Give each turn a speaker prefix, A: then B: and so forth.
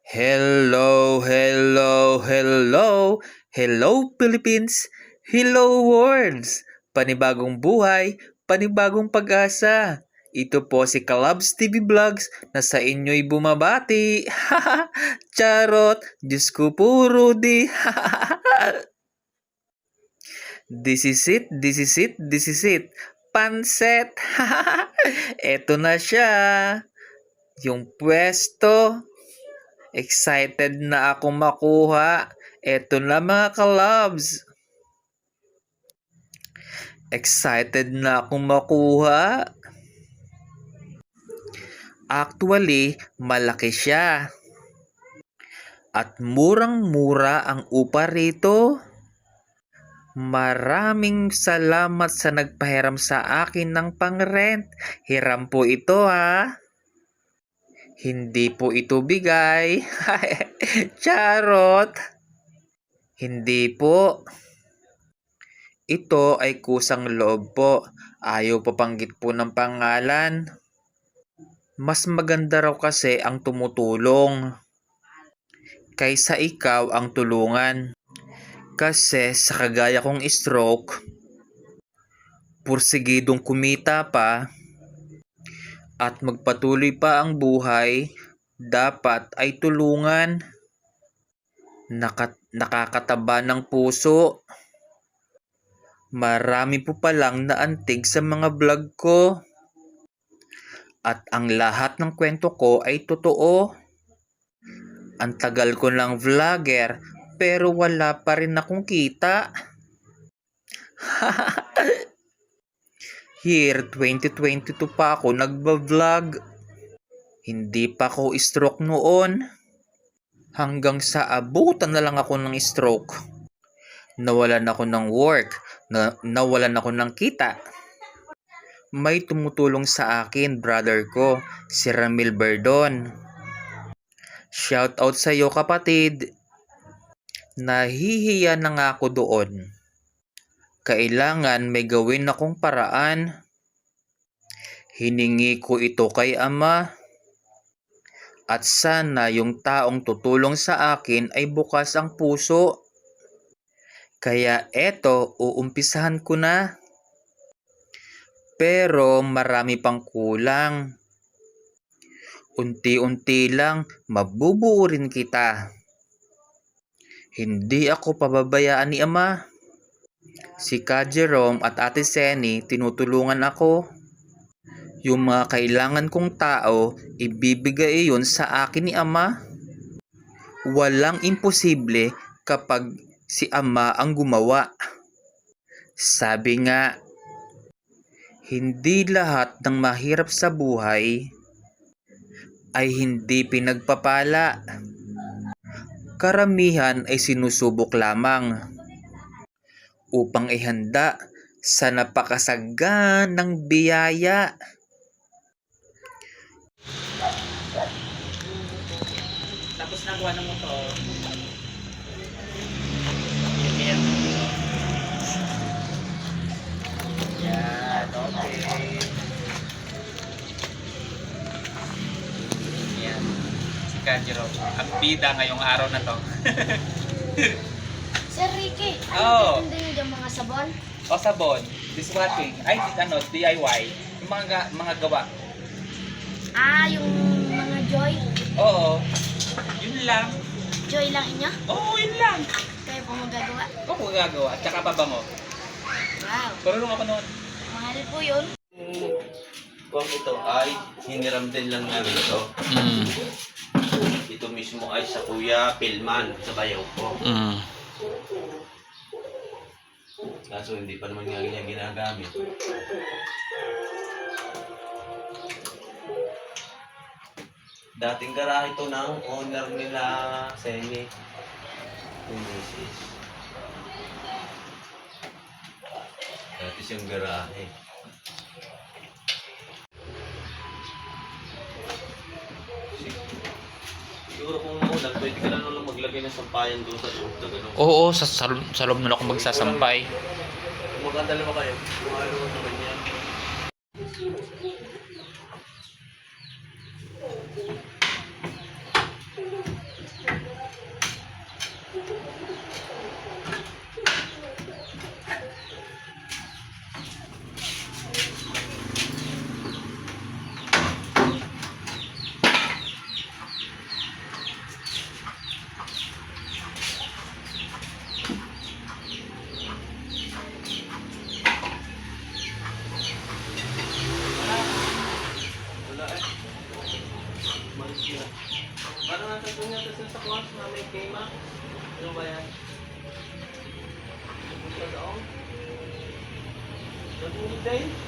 A: Hello, hello, hello! Hello Philippines! Hello worlds! Panibagong buhay, panibagong pag-asa. Ito po si Kalabs TV Vlogs na sa inyo'y bumabati. Charot! Diyos ko puro di. This is it, this is it, this is it. Panset! Eto na siya. Yung pwesto. Excited na akong makuha. Eto na mga kalabs. Excited na akong makuha. Actually, malaki siya. At murang-mura ang upa rito. Maraming salamat sa nagpahiram sa akin ng pang-rent. Hiram po ito ha. Hindi po ito bigay. Charot. Hindi po. Ito ay kusang loob po. Ayaw papanggit po ng pangalan. Mas maganda raw kasi ang tumutulong kaysa ikaw ang tulungan. Kasi sa kagaya kong stroke, pursigidong kumita pa at magpatuloy pa ang buhay, dapat ay tulungan. Nakakataba ng puso. Marami po palang naantig sa mga vlog ko. At ang lahat ng kwento ko ay totoo. Ang tagal ko ng vlogger pero wala pa rin akong kita. Year 2022 pa ako nagba-vlog. Hindi pa ako stroke noon. Hanggang sa abutan na lang ako ng stroke. Nawalan ako ng work. Nawalan ako ng kita. May tumutulong sa akin, brother ko, si Ramil Berdon. Shout out sa iyo kapatid. Nahihiya na nga ako doon. Kailangan may gawin akong paraan. Hiningi ko ito kay Ama. At sana yung taong tutulong sa akin ay bukas ang puso. Kaya eto, uumpisahan ko na. Pero marami pang kulang. Unti-unti lang, mabubuo rin kita. Hindi ako pababayaan ni Ama. Si Ka Jerome at Ate Seni tinutulungan ako. Yung mga kailangan kong tao, ibibigay iyon sa akin ni Ama. Walang imposible kapag si Ama ang gumawa. Sabi nga, hindi lahat ng mahirap sa buhay ay hindi pinagpapala. Karamihan ay sinusubok lamang upang ihanda sa napakasaganang biyaya. Tapos nakuha ng motor. Yan. Yan, okay. Yan. Si Kajiro. Ang bida ngayong araw na to.
B: Sir Ricky,
A: Oh.
B: ano din yung mga sabon?
A: O sabon, dishwashing, ay DIY, yung mga gawa.
B: Yung mga Joy.
A: Oo, yun lang.
B: Joy lang inyo?
A: Oo, yun lang.
B: Kayo po magagawa.
A: Ako gagawa, tsaka pabango.
B: Wow,
A: Turulong ako noon.
B: mahal po yun.
C: Kung ito ay hiniram din lang namin ito. Ito mismo ay sa Kuya Pilman sa bayaw ko. Kaso hindi pa naman nga niya ginagamit. Dating garahe ito ng owner nila, Seni. Yung misis. Dati siyang garahe. Siguro kung maulan, pwede ka na lang maglagay ng sampayan doon sa loob na gano'n.
A: Oo, sa loob na ako magsasampay.
C: Kung magkadalawa kayo, kung ano naman yan. Galing natin sila sa kuwas na may kema. Ano ba yan? Punta doon. Nag-uwi din.